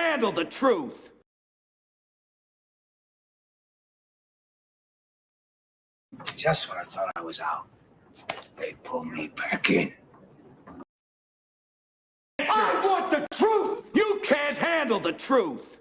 handle the truth. Just when I thought I was out, they pulled me back in. I want the truth! You can't handle the truth!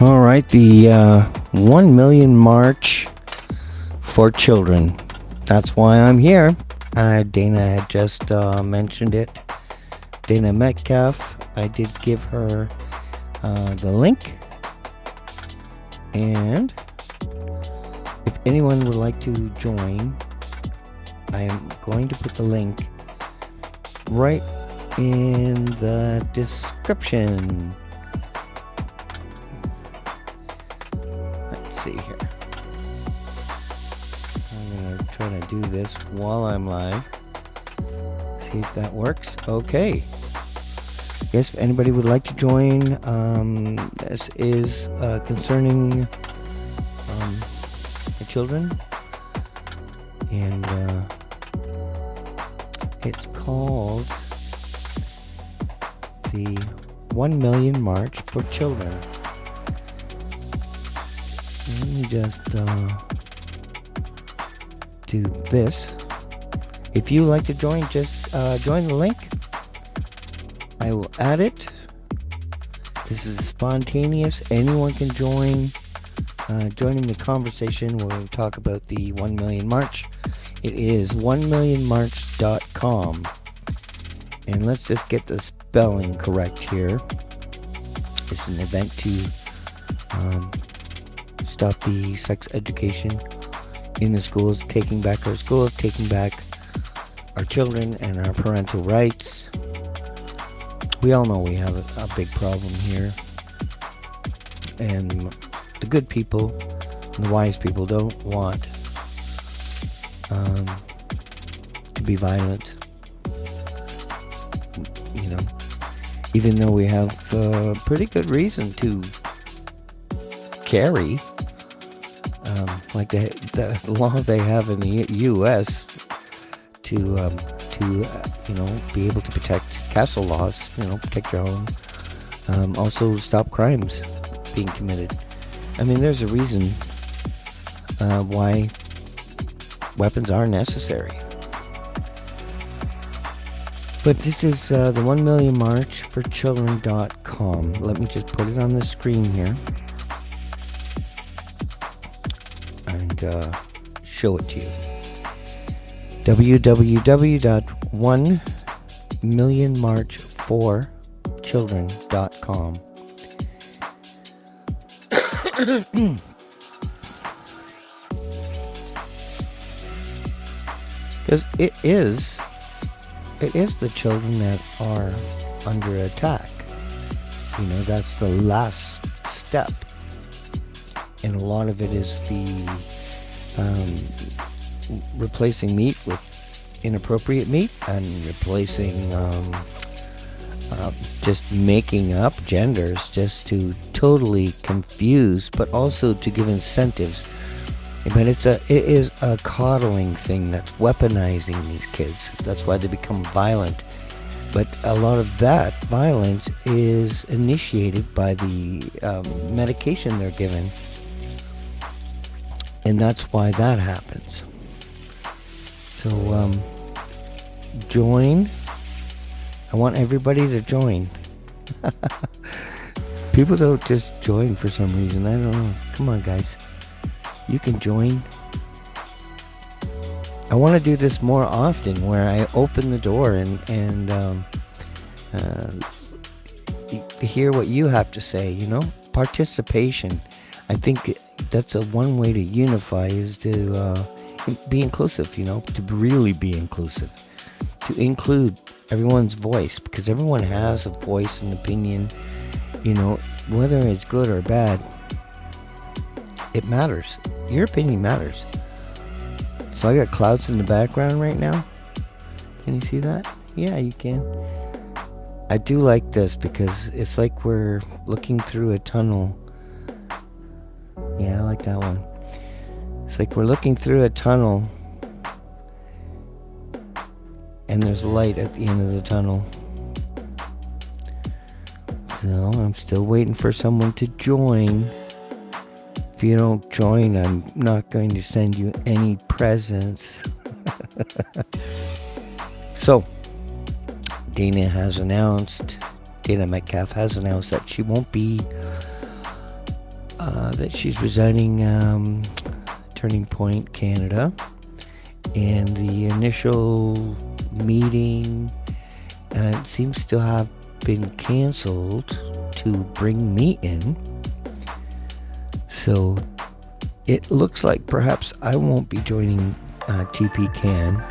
All right, the 1 million march for children. That's why I'm here. Dana had just mentioned it. Dana Metcalfe. I did give her the link. And if anyone would like to join, I am going to put the link right in the description. See here. I'm gonna try to do this while I'm live. See if that works. Okay. Yes, if anybody would like to join, this is concerning the children, and it's called the 1 Million March for Children. Let me just do this. If you like to join, just join the link. I will add it. This is spontaneous. Anyone can join. Joining the conversation, we'll talk about the 1 Million March. It is 1millionmarch.com. And let's just get the spelling correct here. It's an event to stop the sex education in the schools, taking back our schools, taking back our children and our parental rights. We all know we have a big problem here, and the good people and the wise people don't want to be violent, you know, even though we have pretty good reason to carry like the law they have in the U.S. to you know, be able to protect castle laws, you know, protect your home, also stop crimes being committed. I mean, there's a reason why weapons are necessary. But this is the 1 Million March for Children.com. Let me just put it on the screen here and show it to you. www.1millionmarchforchildren.com. Because it is the children that are under attack. You know, that's the last step. And a lot of it is the replacing meat with inappropriate meat, and replacing just making up genders just to totally confuse, but also to give incentives. But it is a coddling thing that's weaponizing these kids. That's why they become violent. But a lot of that violence is initiated by the medication they're given. And that's why that happens. So, join. I want everybody to join. People don't just join for some reason. I don't know. Come on, guys. You can join. I want to do this more often, where I open the door and hear what you have to say. Participation. I think that's one way to unify, is to be inclusive. To really be inclusive, to include everyone's voice, because everyone has a voice and opinion. Whether it's good or bad, it matters. Your opinion matters. So I got clouds in the background right now. Can you see that? Yeah, you can. I do like this because it's like we're looking through a tunnel. Yeah, I like that one. It's like we're looking through a tunnel and there's light at the end of the tunnel. So I'm still waiting for someone to join. If you don't join, I'm not going to send you any presents. So, Dana Metcalfe has announced that she won't be, that she's resigning Turning Point Canada. And the initial meeting seems to have been cancelled to bring me in. So it looks like perhaps I won't be joining TP Can.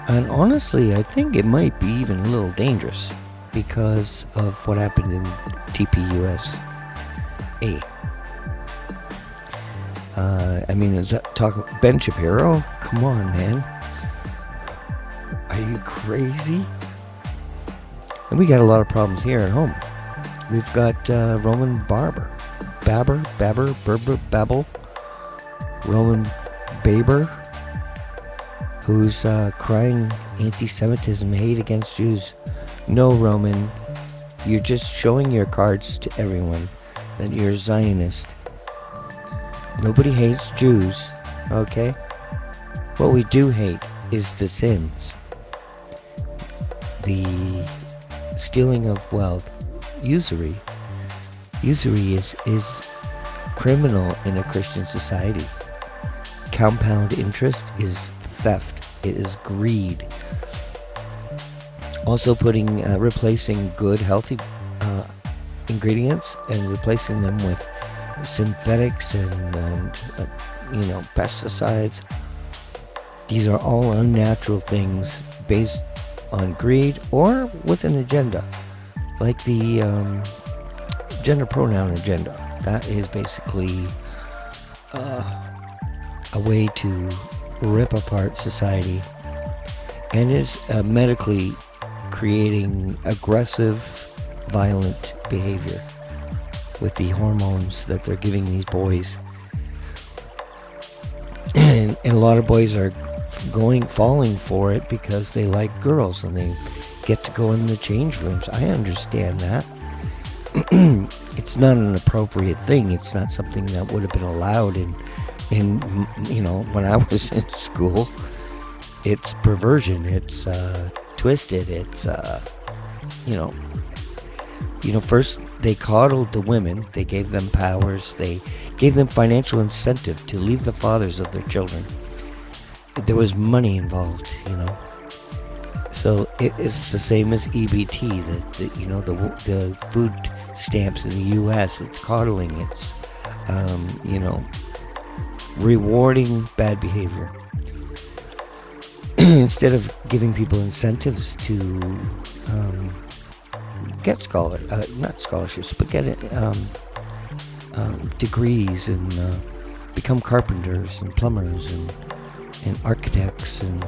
And honestly, I think it might be even a little dangerous because of what happened in TPUSA. Is that talk Ben Shapiro? Come on, man. Are you crazy? And we got a lot of problems here at home. We've got Roman Babel, Roman Baber, who's crying anti-Semitism, hate against Jews. No, Roman, you're just showing your cards to everyone that you're a Zionist. Nobody hates Jews, okay? What we do hate is the sins. The stealing of wealth, usury. Usury is criminal in a Christian society. Compound interest is theft. It is greed. Also replacing good, healthy ingredients and replacing them with synthetics and pesticides. These are all unnatural things based on greed or with an agenda, like the gender pronoun agenda. That is basically a way to rip apart society, and is medically creating aggressive, violent behavior with the hormones that they're giving these boys. And a lot of boys are falling for it because they like girls and they get to go in the change rooms. I understand that. It's not an appropriate thing. It's not something that would have been allowed in when I was in school. It's perversion. It's twisted. It's first they coddled the women. They gave them powers. They gave them financial incentive to leave the fathers of their children. There was money involved, So it's the same as EBT, the food stamps in the U.S. It's coddling. It's rewarding bad behavior instead of giving people incentives to get not scholarships, but get degrees and become carpenters and plumbers and architects. And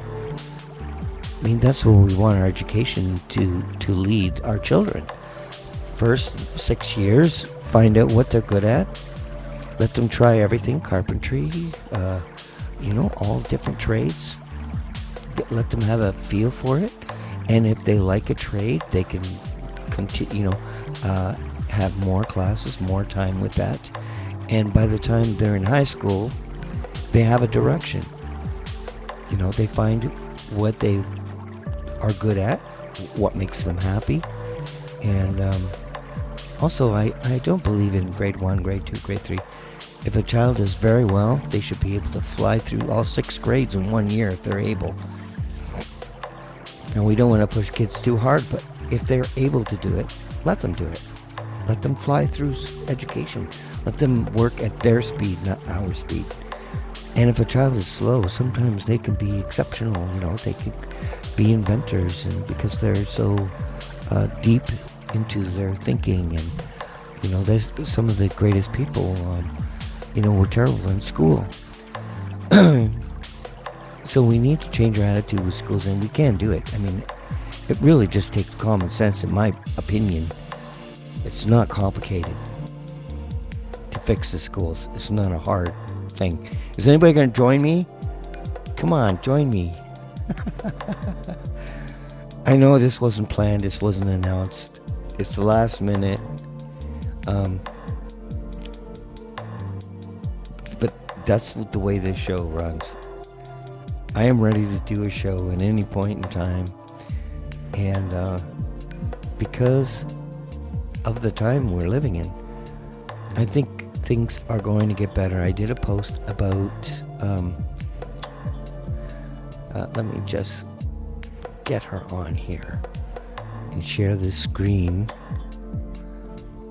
that's what we want our education to lead our children. First 6 years, find out what they're good at. Let them try everything, carpentry, all different trades. Let them have a feel for it. And if they like a trade, they can continue, have more classes, more time with that. And by the time they're in high school, they have a direction. They find what they are good at, what makes them happy. And also, I don't believe in grade 1, grade 2, grade 3. If a child does very well, they should be able to fly through all 6 grades in 1 year if they're able. And we don't want to push kids too hard, but if they're able to do it, let them do it. Let them fly through education. Let them work at their speed, not our speed. And if a child is slow, sometimes they can be exceptional. They can be inventors, and because they're so deep into their thinking. And there's some of the greatest people. Were terrible in school. So we need to change our attitude with schools, and we can do it. I mean, it really just takes common sense, in my opinion. It's not complicated to fix the schools. It's not a hard thing. Is anybody going to join me? Come on, join me. I know this wasn't planned. This wasn't announced. It's the last minute. But that's the way this show runs. I am ready to do a show at any point in time. And because of the time we're living in, I think things are going to get better. I did a post about, let me just get her on here and share this screen,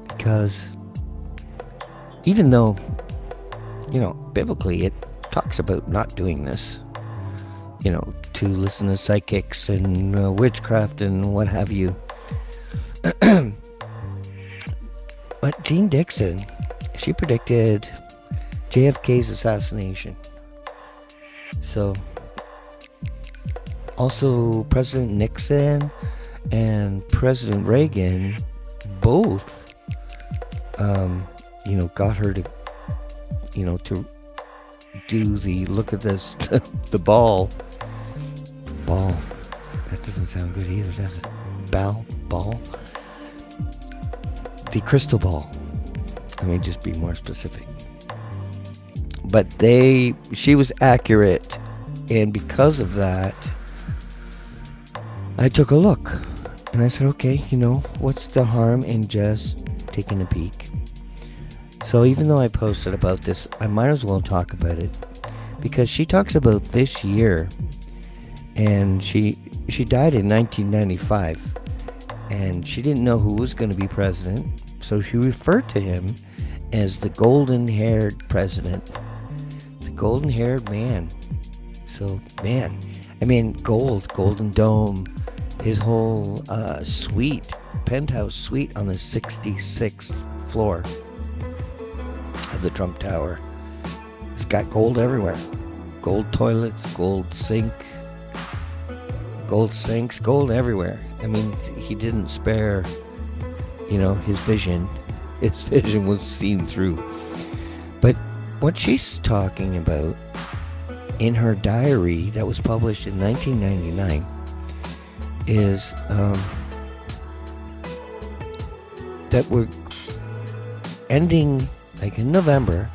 because even though, biblically it talks about not doing this, to listen to psychics and witchcraft and what have you. But Jean Dixon, she predicted JFK's assassination. So, also President Nixon and President Reagan both, got her to, to do the, look at this, the ball. That doesn't sound good either, does it? Ball. The crystal ball. Let me just be more specific. But she was accurate, and because of that, I took a look, and I said, okay, what's the harm in just taking a peek? So even though I posted about this, I might as well talk about it, because she talks about this year, and she died in 1995, and she didn't know who was going to be president, so she referred to him as the golden-haired president, the golden-haired man. So, man, Golden Dome, his whole penthouse suite on the 66th floor of the Trump Tower. It's got gold everywhere. Gold toilets, gold sinks, gold everywhere. He didn't spare, his vision. His vision was seen through. But what she's talking about in her diary that was published in 1999 is that we're ending, like in November,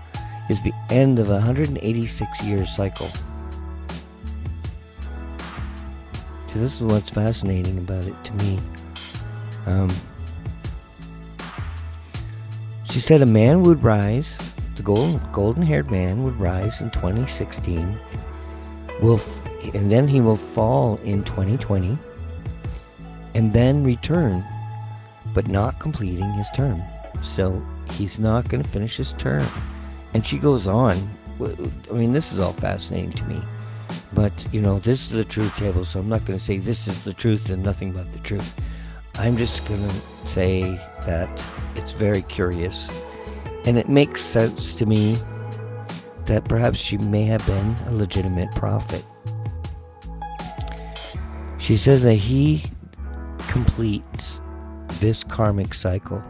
is the end of a 186-year cycle. So this is what's fascinating about it to me. She said a man would rise, the golden-haired man would rise in 2016, and then he will fall in 2020, and then return, but not completing his term. So he's not going to finish his term. And she goes on. This is all fascinating to me. But, this is the truth table, so I'm not going to say this is the truth and nothing but the truth. I'm just going to say that it's very curious. And it makes sense to me that perhaps she may have been a legitimate prophet. She says that he completes this karmic cycle.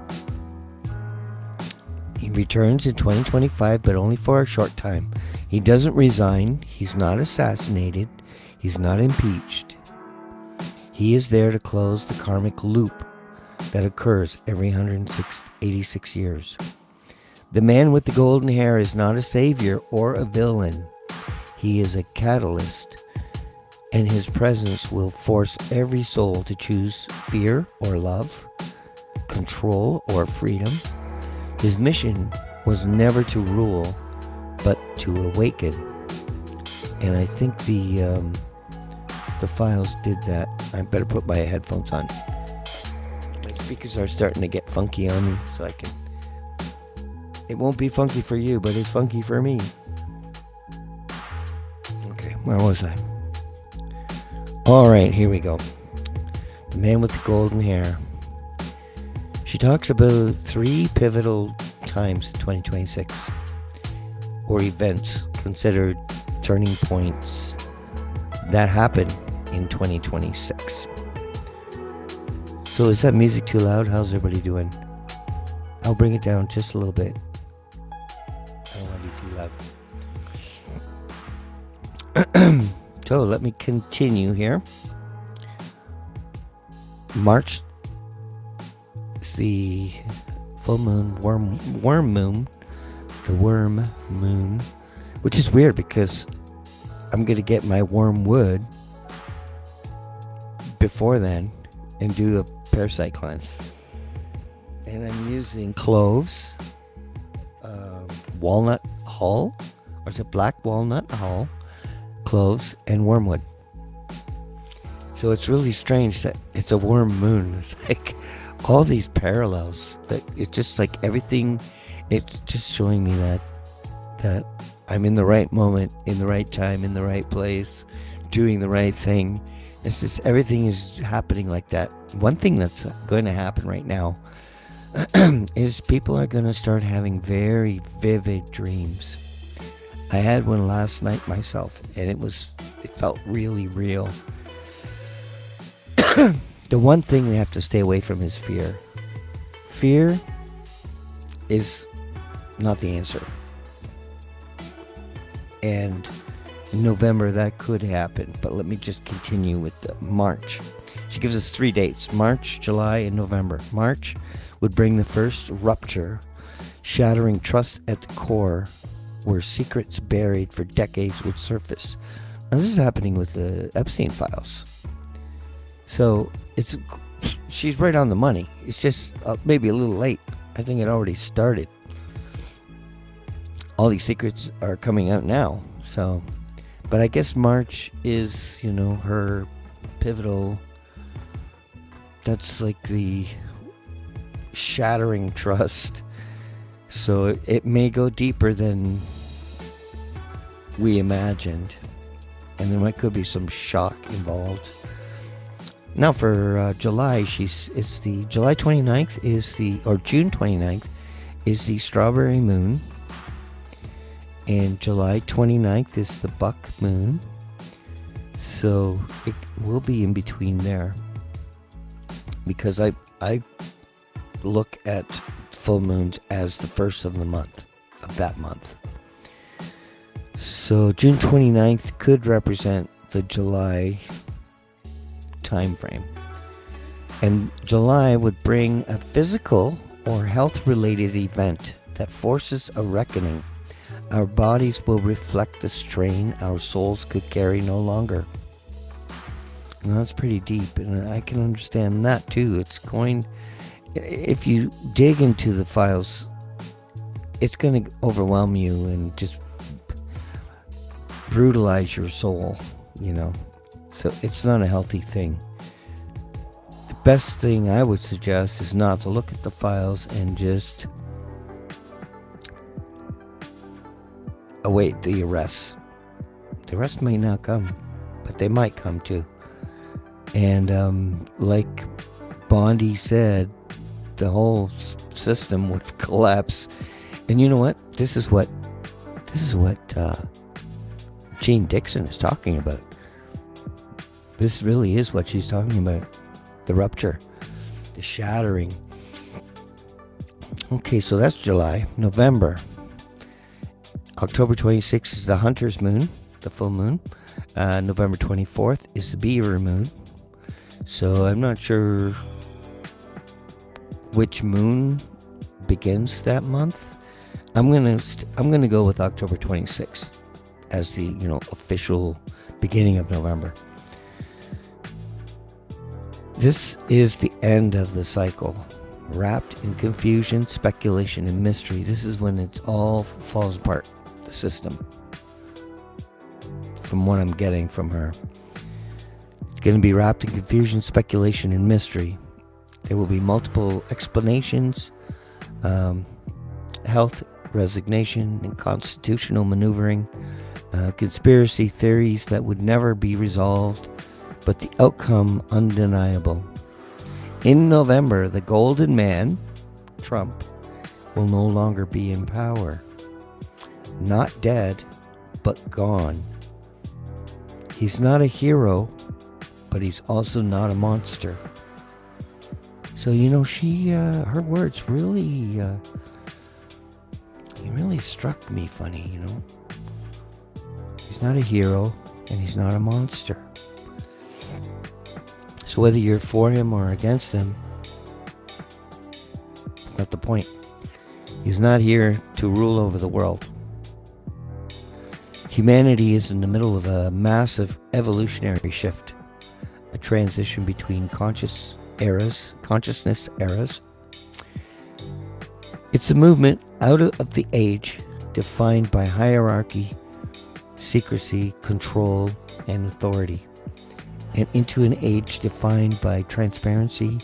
He returns in 2025, but only for a short time. He doesn't resign. He's not assassinated. He's not impeached. He is there to close the karmic loop that occurs every 186 years. The man with the golden hair is not a savior or a villain. He is a catalyst, and his presence will force every soul to choose fear or love, control or freedom. His mission was never to rule, but to awaken. And I think the files did that. I better put my headphones on. My speakers are starting to get funky on me, so I can. It won't be funky for you, but it's funky for me. Okay, where was I? All right, here we go. The man with the golden hair. She talks about 3 pivotal times in 2026, or events considered turning points that happen in 2026. So is that music too loud? How's everybody doing? I'll bring it down just a little bit. I don't want to be too loud. So let me continue here. March is the full moon, worm moon, the worm moon, which is weird because I'm going to get my wormwood before then and do a parasite cleanse. And I'm using cloves, walnut hull, or is it black walnut hull, cloves, and wormwood. So it's really strange that it's a worm moon. It's like all these parallels. That it's just like everything. It's just showing me that I'm in the right moment, in the right time, in the right place, doing the right thing. It's just everything is happening like that. One thing that's going to happen right now is people are going to start having very vivid dreams. I had one last night myself, and it felt really real. The one thing we have to stay away from is fear. Fear is not the answer. And in November, that could happen. But let me just continue with March. She gives us 3 dates: March, July, and November. March would bring the first rupture, shattering trust at the core, where secrets buried for decades would surface. Now, this is happening with the Epstein files. So she's right on the money. It's just maybe a little late. I think it already started. All these secrets are coming out now. So, but I guess March is, her pivotal. That's like the shattering trust. So it may go deeper than we imagined. And there could be some shock involved. Now for July, it's the July 29th or June 29th is the strawberry moon. And July 29th is the buck moon. So it will be in between there. Because I look at full moons as the first of the month, of that month. So June 29th could represent the July time frame. And July would bring a physical or health-related event that forces a reckoning. Our bodies will reflect the strain our souls could carry no longer. And that's pretty deep, and I can understand that too. If you dig into the files, it's going to overwhelm you and just brutalize your soul, So it's not a healthy thing. The best thing I would suggest is not to look at the files and just await the arrests. The arrests may not come, but they might come too. And like Bondi said, the whole system would collapse. And you know what? This is what Jean Dixon is talking about. This really is what she's talking about. The rupture, the shattering. Okay, so that's July. November. October 26th is the Hunter's moon, the full moon. November 24th is the Beaver moon. So I'm not sure which moon begins that month. I'm gonna go with October 26th as the official beginning of November. This is the end of the cycle, wrapped in confusion, speculation, and mystery. This is when it all falls apart. the system. From what I'm getting from her, it's going to be wrapped in confusion, speculation, and mystery. There will be multiple explanations, health resignation, and constitutional maneuvering, conspiracy theories that would never be resolved, but the outcome undeniable. In November, the golden man, Trump, will no longer be in power. Not dead, but gone. He's not a hero, but he's also not a monster. So, her words really struck me funny, He's not a hero, and he's not a monster. So whether you're for him or against him, not the point. He's not here to rule over the world. Humanity is in the middle of a massive evolutionary shift, a transition between consciousness eras. It's a movement out of the age defined by hierarchy, secrecy, control, and authority, and into an age defined by transparency,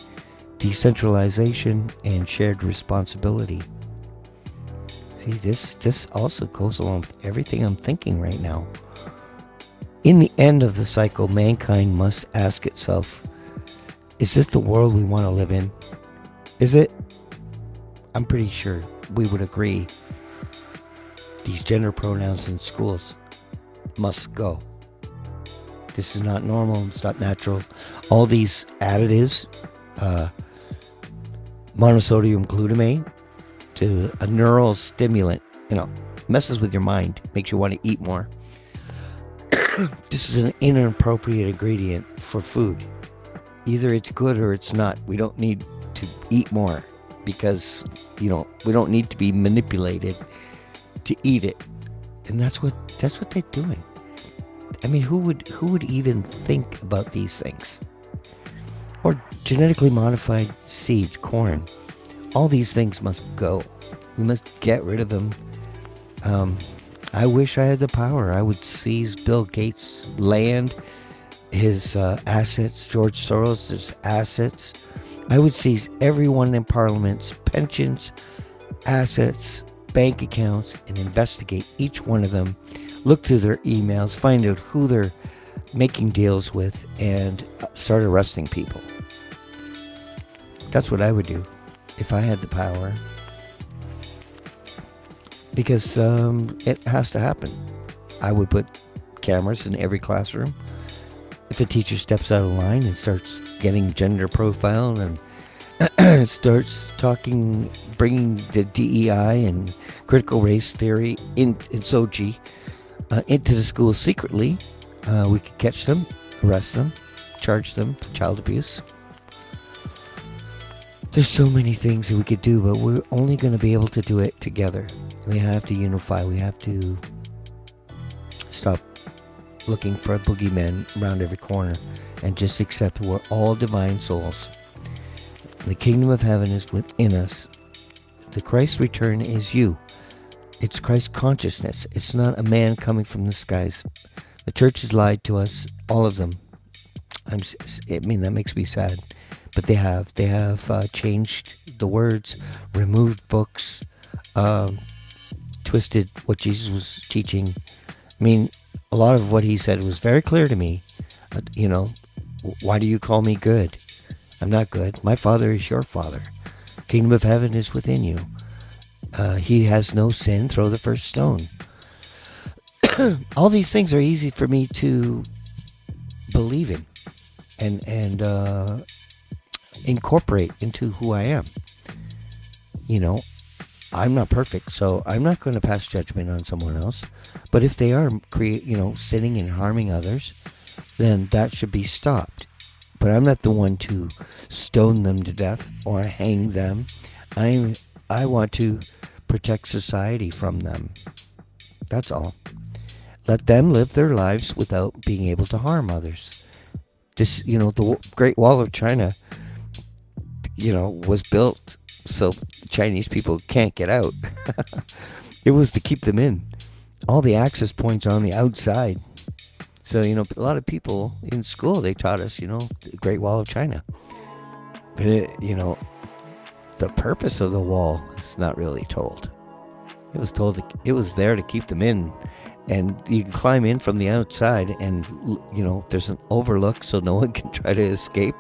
decentralization, and shared responsibility. See, this also goes along with everything I'm thinking right now. In the end of the cycle, mankind must ask itself, is this the world we want to live in? Is it? I'm pretty sure we would agree these gender pronouns in schools must go. This is not normal. It's not natural. All these additives, monosodium glutamate, to a neural stimulant, messes with your mind, makes you want to eat more. This is an inappropriate ingredient for food. Either it's good or it's not. We don't need to eat more because, we don't need to be manipulated to eat it. And that's what they're doing. I mean, who would even think about these things? Or genetically modified seeds, corn. All these things must go. We must get rid of them. I wish I had the power. I would seize Bill Gates' land, his assets, George Soros' assets. I would seize everyone in Parliament's pensions, assets, bank accounts, and investigate each one of them. Look through their emails, find out who they're making deals with, and start arresting people. That's what I would do if I had the power. Because it has to happen. I would put cameras in every classroom. If a teacher steps out of line and starts getting gender profile and starts talking, bringing the DEI and critical race theory in Sochi into the schools secretly, we could catch them, arrest them, charge them for child abuse. There's so many things that we could do, but we're only going to be able to do it together. We have to unify. We have to stop looking for a boogeyman around every corner and just accept we're all divine souls. The kingdom of heaven is within us. The Christ return is you. It's Christ consciousness. It's not a man coming from the skies. The church has lied to us, all of them. That makes me sad. But they have changed the words, removed books, twisted what Jesus was teaching. I mean, a lot of what he said was very clear to me. Why do you call me good? I'm not good. My Father is your Father. Kingdom of heaven is within you. He has no sin. Throw the first stone. All these things are easy for me to believe in and incorporate into who I am. I'm not perfect, so I'm not going to pass judgment on someone else. But if they are sinning and harming others, then that should be stopped. But I'm not the one to stone them to death or hang them. I want to protect society from them. That's all. Let them live their lives without being able to harm others. This, the Great Wall of China, was built so Chinese people can't get out. It was to keep them in. all the access points are on the outside. So, a lot of people in school, they taught us, the Great Wall of China. But, the purpose of the wall is not really told. It was told it was there to keep them in. And you can climb in from the outside and, there's an overlook so no one can try to escape.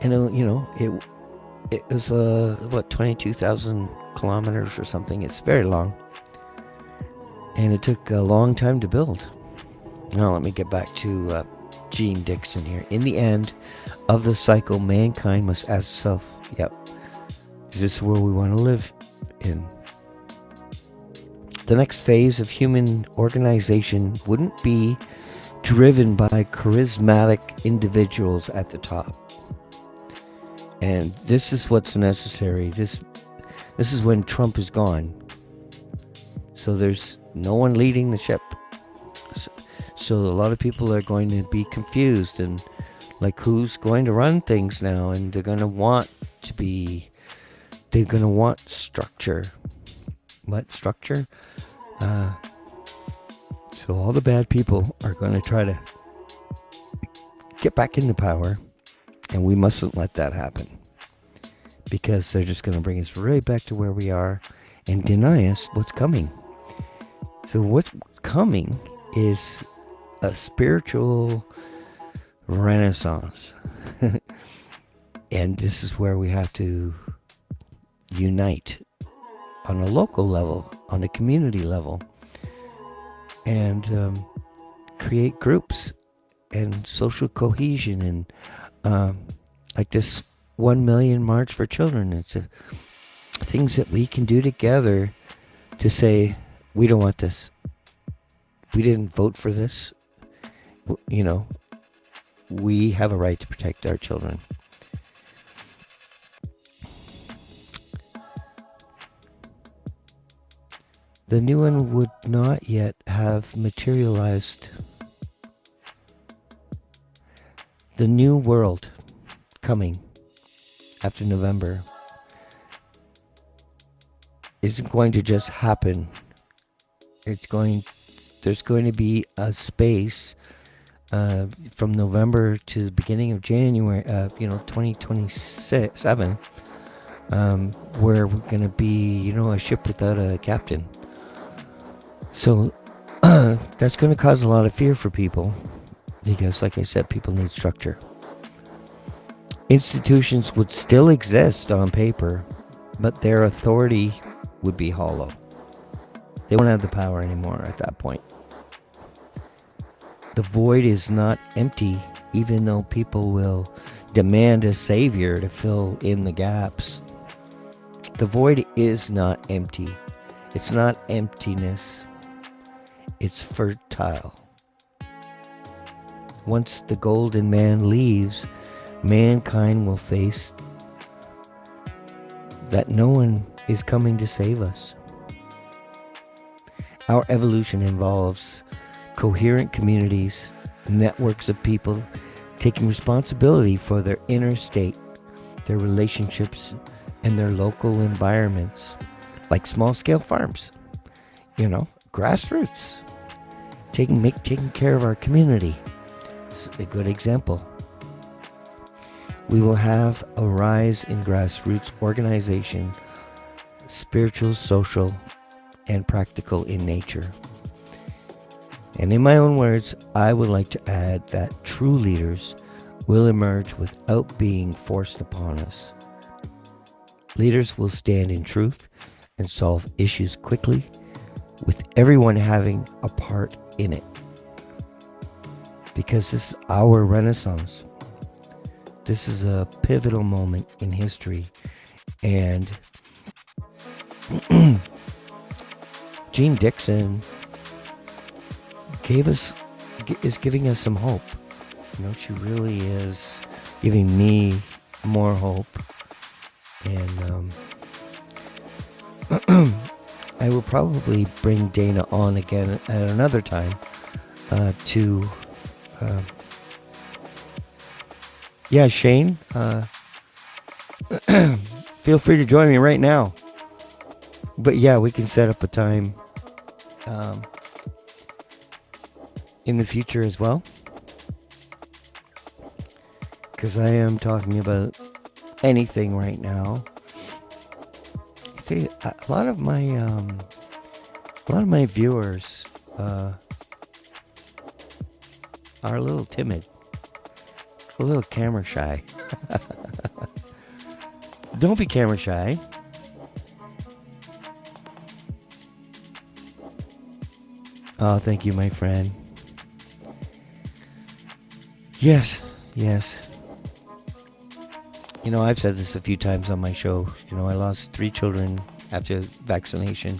And, it was, 22,000 kilometers or something. It's very long. And it took a long time to build. Now let me get back to Gene Dixon here. In the end of the cycle, mankind must ask itself, is this where we want to live in? The next phase of human organization wouldn't be driven by charismatic individuals at the top. And this is what's necessary. This is when Trump is gone. So there's no one leading the ship. So a lot of people are going to be confused and like, who's going to run things now? And they're going to want structure. What structure? So all the bad people are going to try to get back into power, and we mustn't let that happen, because they're just going to bring us right back to where we are and deny us what's coming. So what's coming is a spiritual renaissance. And this is where we have to unite on a local level, on a community level, and create groups and social cohesion, and like this 1 million March for Children. It's things that we can do together to say, we don't want this. We didn't vote for this. We have a right to protect our children. The new one would not yet have materialized. The new world coming after November isn't going to just happen. There's going to be a space from November to the beginning of January, 2027, where we're going to be, a ship without a captain. So that's going to cause a lot of fear for people, because, like I said, people need structure. Institutions would still exist on paper, but their authority would be hollow. They won't have the power anymore at that point. The void is not empty, even though people will demand a savior to fill in the gaps. The void is not empty. It's not emptiness. It's fertile. Once the golden man leaves, mankind will face that no one is coming to save us. Our evolution involves coherent communities, networks of people taking responsibility for their inner state, their relationships, and their local environments, like small-scale farms, grassroots, taking care of our community. It's a good example. We will have a rise in grassroots organization, spiritual, social, and practical in nature. And in my own words, I would like to add that true leaders will emerge without being forced upon us. Leaders will stand in truth and solve issues quickly, with everyone having a part in it. Because this is our renaissance. This is a pivotal moment in history. And Gene Dixon is giving us some hope. She really is giving me more hope. And I will probably bring Dana on again at another time to Shane, feel free to join me right now. But yeah, we can set up a time in the future as well. Because I am talking about anything right now. See, a lot of my viewers are a little timid, a little camera shy. Don't be camera shy. Oh, thank you, my friend. Yes. You know, I've said this a few times on my show. You know, I lost 3 children after vaccination.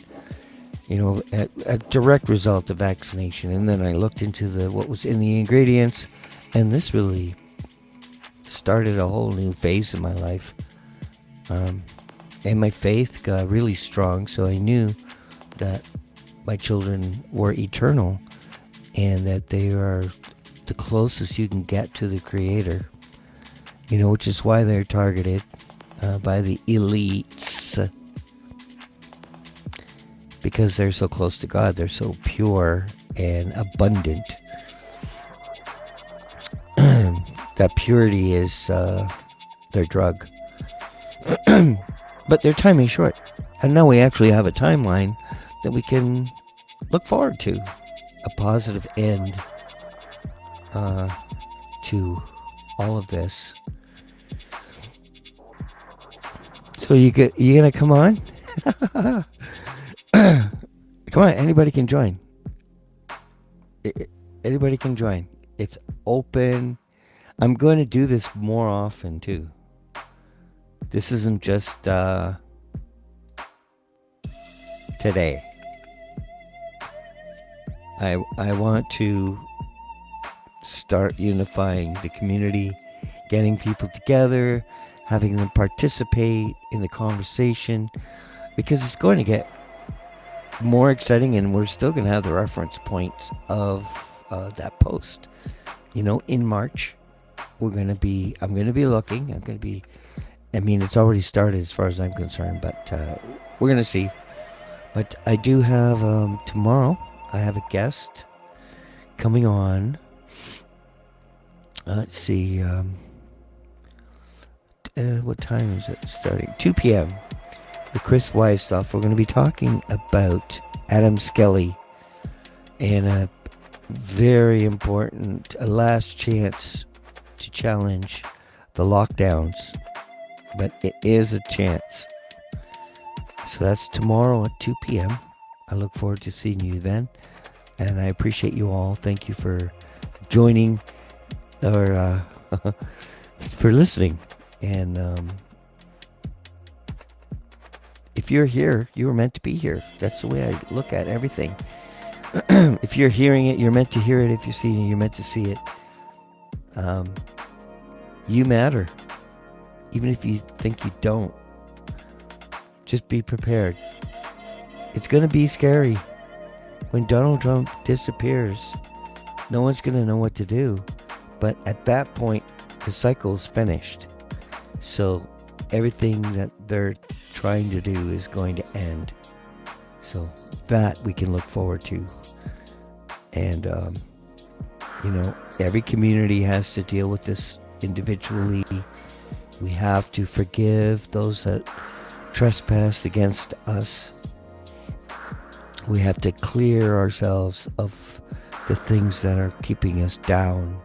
You know, a direct result of vaccination. And then I looked into what was in the ingredients, and this really started a whole new phase in my life. And my faith got really strong, so I knew that my children were eternal and that they are the closest you can get to the Creator. You know, which is why they're targeted by the elites. Because they're so close to God. They're so pure and abundant. That purity is their drug. But their time is short. And now we actually have a timeline that we can look forward to. A positive end to all of this. So you gonna come on? Come on, anybody can join. Anybody can join. It's open. I'm going to do this more often too. This isn't just today. I want to start unifying the community, getting people together, having them participate in the conversation, because it's going to get more exciting, and we're still going to have the reference points of that post. You know, in March, I'm going to be looking. I mean, it's already started as far as I'm concerned, but we're going to see. But I do have, tomorrow, I have a guest coming on. Let's see, what time is it starting? 2 p.m. The Chris Wise stuff. We're going to be talking about Adam Skelly and a very important, a last chance to challenge the lockdowns. But it is a chance. So that's tomorrow at 2 p.m. I look forward to seeing you then. And I appreciate you all. Thank you for joining or for listening. And if you're here, you were meant to be here. That's the way I look at everything. If you're hearing it, you're meant to hear it. If you're seeing it, you're meant to see it. You matter. Even if you think you don't. Just be prepared. It's going to be scary. When Donald Trump disappears, no one's going to know what to do. But at that point, the cycle's finished. So everything that they're trying to do is going to end. So that we can look forward to. And, you know, every community has to deal with this individually. We have to forgive those that trespass against us. We have to clear ourselves of the things that are keeping us down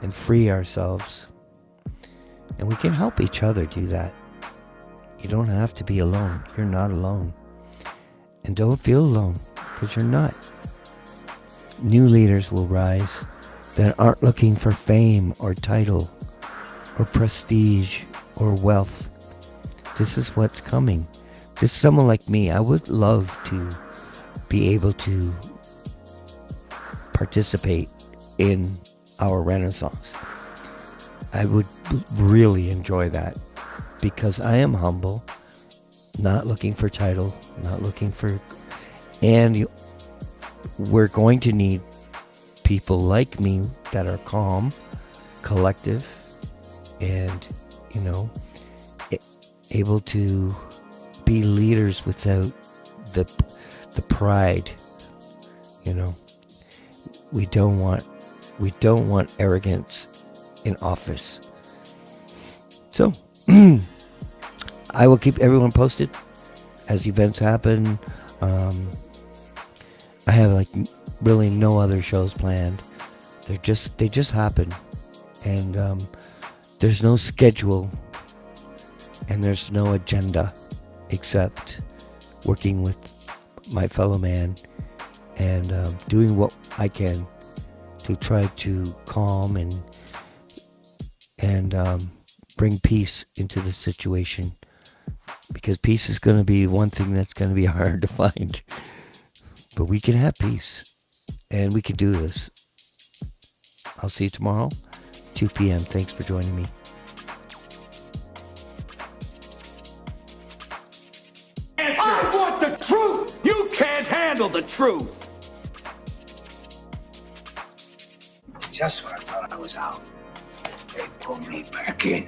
and free ourselves. And we can help each other do that. You don't have to be alone. You're not alone. And don't feel alone, because you're not. New leaders will rise that aren't looking for fame or title or prestige or wealth. This is what's coming. Just someone like me. I would love to be able to participate in our Renaissance. I would really enjoy that, because I am humble, not looking for title, not looking for, and we're going to need people like me that are calm, collective, and, you know, able to be leaders without the pride. You know, we don't want arrogance in office. So I will keep everyone posted as events happen. I have like really no other shows planned. They just happen, and there's no schedule, and there's no agenda, except working with my fellow man and doing what I can to try to calm and bring peace into the situation, because peace is going to be one thing that's going to be hard to find. But we can have peace, and we can do this. I'll see you tomorrow, 2 p.m. Thanks for joining me. I want the truth! You can't handle the truth! Just when I thought I was out, they pulled me back in.